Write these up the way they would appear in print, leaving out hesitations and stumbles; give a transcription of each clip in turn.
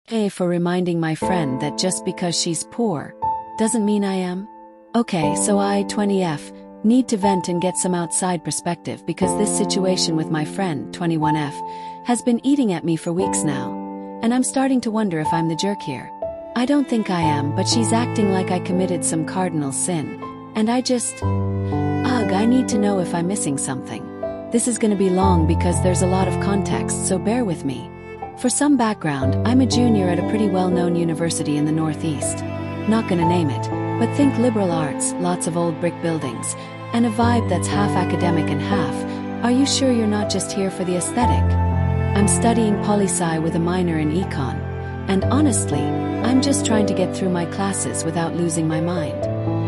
A for reminding my friend that just because she's poor doesn't mean I am. Okay, so I, 20F, need to vent and get some outside perspective because this situation with my friend, 21F, has been eating at me for weeks now. And I'm starting to wonder if I'm the jerk here. I don't think I am, but she's acting like I committed some cardinal sin. And I need to know if I'm missing something. This is gonna be long because there's a lot of context, so bear with me. For some background, I'm a junior at a pretty well-known university in the Northeast. Not gonna name it, but think liberal arts, lots of old brick buildings, and a vibe that's half academic and half, are you sure you're not just here for the aesthetic? I'm studying poli-sci with a minor in econ, and honestly, I'm just trying to get through my classes without losing my mind.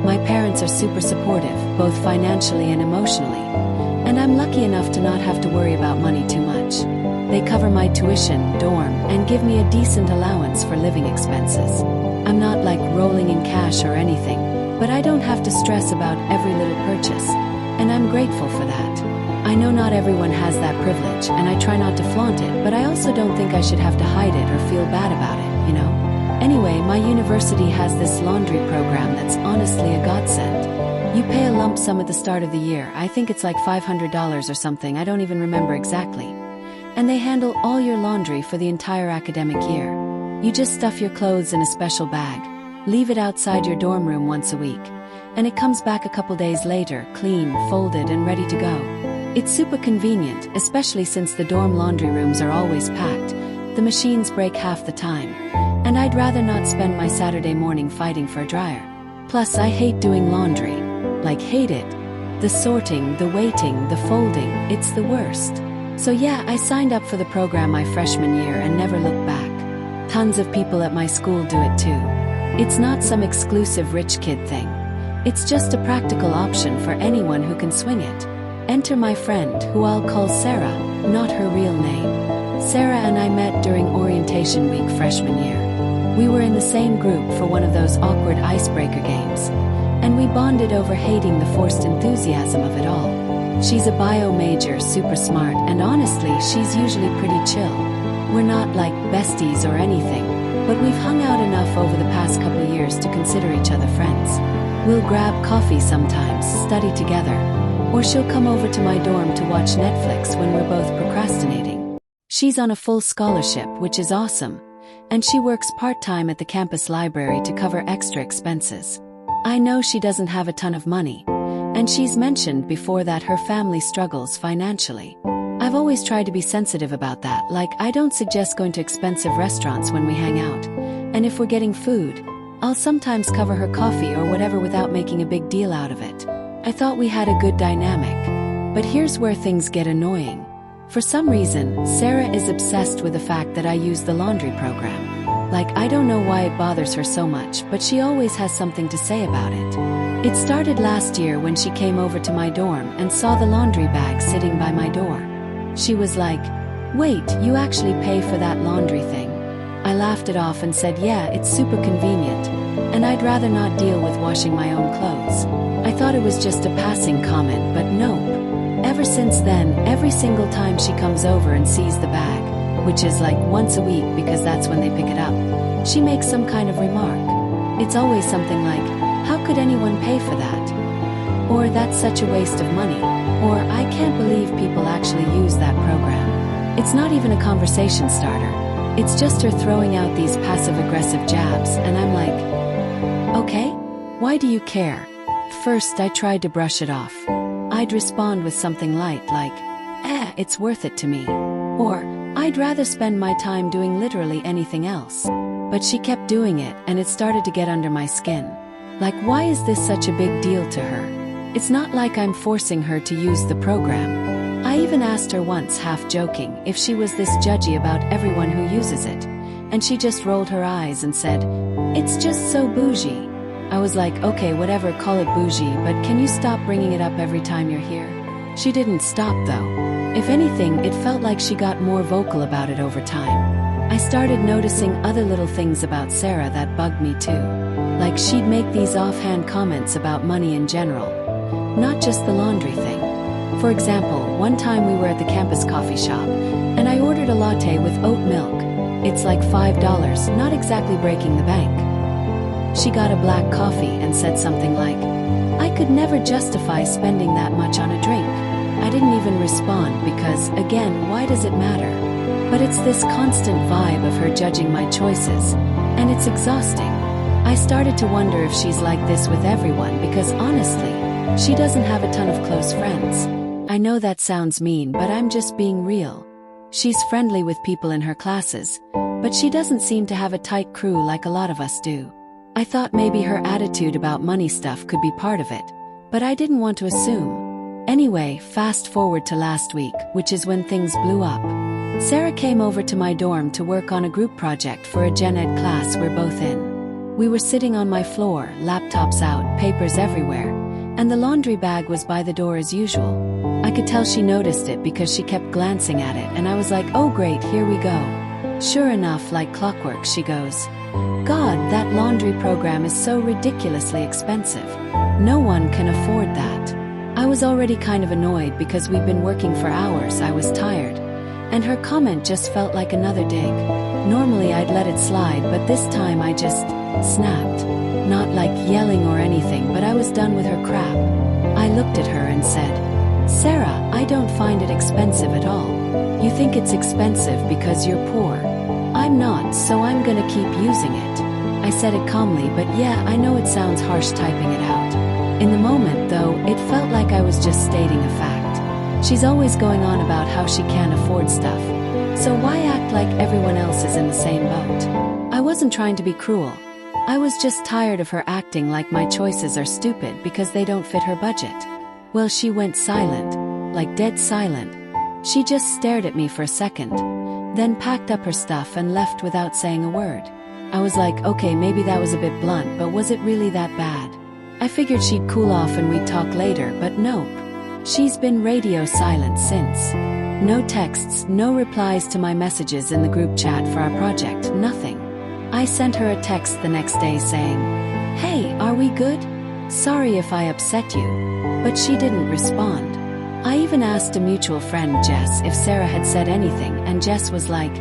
My parents are super supportive, both financially and emotionally, and I'm lucky enough to not have to worry about money too much. They cover my tuition, dorm, and give me a decent allowance for living expenses. I'm not like rolling in cash or anything, but I don't have to stress about every little purchase, and I'm grateful for that. I know not everyone has that privilege, and I try not to flaunt it, but I also don't think I should have to hide it or feel bad about it, you know? Anyway, my university has this laundry program that's honestly a godsend. You pay a lump sum at the start of the year, I think it's like $500 or something, I don't even remember exactly. And they handle all your laundry for the entire academic year. You just stuff your clothes in a special bag, leave it outside your dorm room once a week, and it comes back a couple days later, clean, folded, and ready to go. It's super convenient, especially since the dorm laundry rooms are always packed. The machines break half the time, and I'd rather not spend my Saturday morning fighting for a dryer. Plus, I hate doing laundry. Like, hate it. The sorting, the waiting, the folding, it's the worst. So yeah, I signed up for the program my freshman year and never looked back. Tons of people at my school do it too. It's not some exclusive rich kid thing. It's just a practical option for anyone who can swing it. Enter my friend, who I'll call Sarah, not her real name. Sarah and I met during orientation week freshman year. We were in the same group for one of those awkward icebreaker games, and we bonded over hating the forced enthusiasm of it all. She's a bio major, super smart, and honestly, she's usually pretty chill. We're not like besties or anything, but we've hung out enough over the past couple years to consider each other friends. We'll grab coffee sometimes, study together, or she'll come over to my dorm to watch Netflix when we're both procrastinating. She's on a full scholarship, which is awesome, and she works part-time at the campus library to cover extra expenses. I know she doesn't have a ton of money, and she's mentioned before that her family struggles financially. I've always tried to be sensitive about that, like I don't suggest going to expensive restaurants when we hang out, and if we're getting food, I'll sometimes cover her coffee or whatever without making a big deal out of it. I thought we had a good dynamic. But here's where things get annoying. For some reason, Sarah is obsessed with the fact that I use the laundry program. Like, I don't know why it bothers her so much, but she always has something to say about it. It started last year when she came over to my dorm and saw the laundry bag sitting by my door. She was like, "Wait, you actually pay for that laundry thing?" I laughed it off and said, "Yeah, it's super convenient, and I'd rather not deal with washing my own clothes." I thought it was just a passing comment, but nope. Ever since then, every single time she comes over and sees the bag, which is like once a week because that's when they pick it up, she makes some kind of remark. It's always something like, "How could anyone pay for that?" Or "That's such a waste of money," or "I can't believe people actually use that program." It's not even a conversation starter. It's just her throwing out these passive-aggressive jabs, and I'm like, okay, why do you care? First, I tried to brush it off. I'd respond with something light like, it's worth it to me. Or, I'd rather spend my time doing literally anything else. But she kept doing it, and it started to get under my skin. Like, why is this such a big deal to her? It's not like I'm forcing her to use the program. I even asked her once, half joking, if she was this judgy about everyone who uses it. And she just rolled her eyes and said, "It's just so bougie." I was like, okay, whatever, call it bougie, but can you stop bringing it up every time you're here? She didn't stop though. If anything, it felt like she got more vocal about it over time. I started noticing other little things about Sarah that bugged me too. Like, she'd make these offhand comments about money in general, not just the laundry thing. For example, one time we were at the campus coffee shop, and I ordered a latte with oat milk, It's like $5, not exactly breaking the bank. She got a black coffee and said something like, I could never justify spending that much on a drink. I didn't even respond because, again, why does it matter? But it's this constant vibe of her judging my choices, and it's exhausting. I started to wonder if she's like this with everyone because honestly, she doesn't have a ton of close friends. I know that sounds mean, but I'm just being real. She's friendly with people in her classes, but she doesn't seem to have a tight crew like a lot of us do. I thought maybe her attitude about money stuff could be part of it, but I didn't want to assume. Anyway, fast forward to last week, which is when things blew up. Sarah came over to my dorm to work on a group project for a gen ed class we're both in. We were sitting on my floor, laptops out, papers everywhere, and the laundry bag was by the door as usual. I could tell she noticed it because she kept glancing at it, and I was like, oh great, here we go. Sure enough, like clockwork, she goes, God, that laundry program is so ridiculously expensive. No one can afford that. I was already kind of annoyed because we'd been working for hours, I was tired. And her comment just felt like another dig. Normally I'd let it slide, but this time I just snapped. Not like yelling or anything, but I was done with her crap. I looked at her and said, Sarah, I don't find it expensive at all. You think it's expensive because you're poor. I'm not, so I'm gonna keep using it. I said it calmly, but yeah, I know it sounds harsh typing it out. In the moment, though, it felt like I was just stating a fact. She's always going on about how she can't afford stuff. So why act like everyone else is in the same boat? I wasn't trying to be cruel. I was just tired of her acting like my choices are stupid because they don't fit her budget. Well, she went silent, like dead silent. She just stared at me for a second, then packed up her stuff and left without saying a word. I was like, okay, maybe that was a bit blunt, but was it really that bad? I figured she'd cool off and we'd talk later, but nope. She's been radio silent since. No texts, no replies to my messages in the group chat for our project, nothing. I sent her a text the next day saying, hey, are we good? Sorry if I upset you. But she didn't respond. I even asked a mutual friend, Jess, if Sarah had said anything, and Jess was like,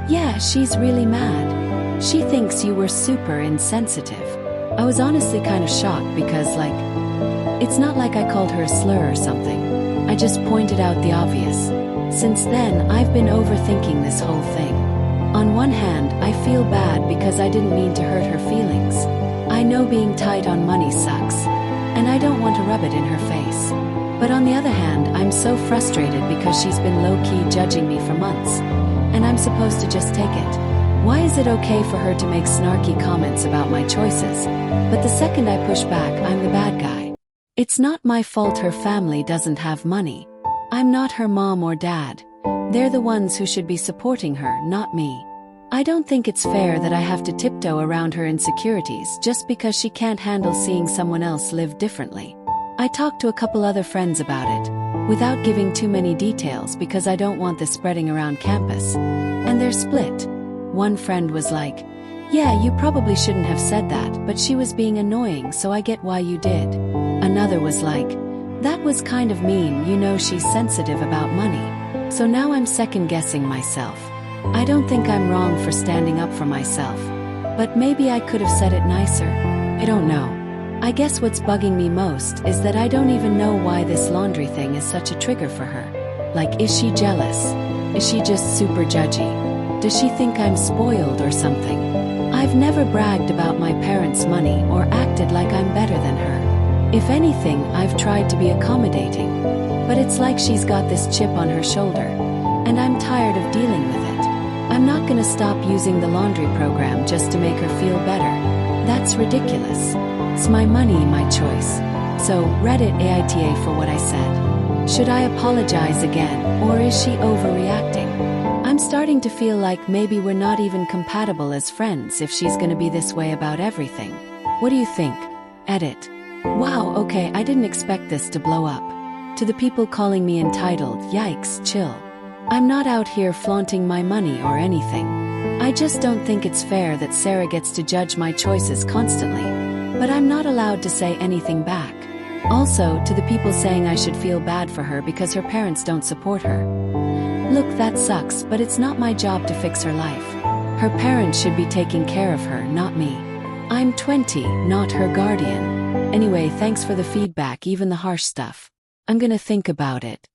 yeah, she's really mad. She thinks you were super insensitive. I was honestly kind of shocked because, it's not like I called her a slur or something. I just pointed out the obvious. Since then, I've been overthinking this whole thing. On one hand, I feel bad because I didn't mean to hurt her feelings. I know being tight on money sucks, and I don't want to rub it in her face. But on the other hand, I'm so frustrated because she's been low-key judging me for months, and I'm supposed to just take it. Why is it okay for her to make snarky comments about my choices, but the second I push back, I'm the bad guy? It's not my fault her family doesn't have money. I'm not her mom or dad. They're the ones who should be supporting her, not me. I don't think it's fair that I have to tiptoe around her insecurities just because she can't handle seeing someone else live differently. I talked to a couple other friends about it, without giving too many details because I don't want this spreading around campus, and they're split. One friend was like, yeah, you probably shouldn't have said that, but she was being annoying, so I get why you did. Another was like, that was kind of mean, you know she's sensitive about money. So now I'm second-guessing myself. I don't think I'm wrong for standing up for myself, but maybe I could have said it nicer. I don't know. I guess what's bugging me most is that I don't even know why this laundry thing is such a trigger for her. Like, is she jealous? Is she just super judgy? Does she think I'm spoiled or something? I've never bragged about my parents' money or acted like I'm better than her. If anything, I've tried to be accommodating. But it's like she's got this chip on her shoulder, and I'm tired of dealing with it. I'm not gonna stop using the laundry program just to make her feel better. That's ridiculous. It's my money, my choice. So, Reddit aita for what I said. Should I apologize again, or is she overreacting? I'm starting to feel like maybe we're not even compatible as friends if she's gonna be this way about everything. What do you think? Edit. Wow, okay, I didn't expect this to blow up. To the people calling me entitled, yikes, chill. I'm not out here flaunting my money or anything. I just don't think it's fair that Sarah gets to judge my choices constantly. But I'm not allowed to say anything back. Also, to the people saying I should feel bad for her because her parents don't support her. Look, that sucks, but it's not my job to fix her life. Her parents should be taking care of her, not me. I'm 20, not her guardian. Anyway, thanks for the feedback, even the harsh stuff. I'm gonna think about it.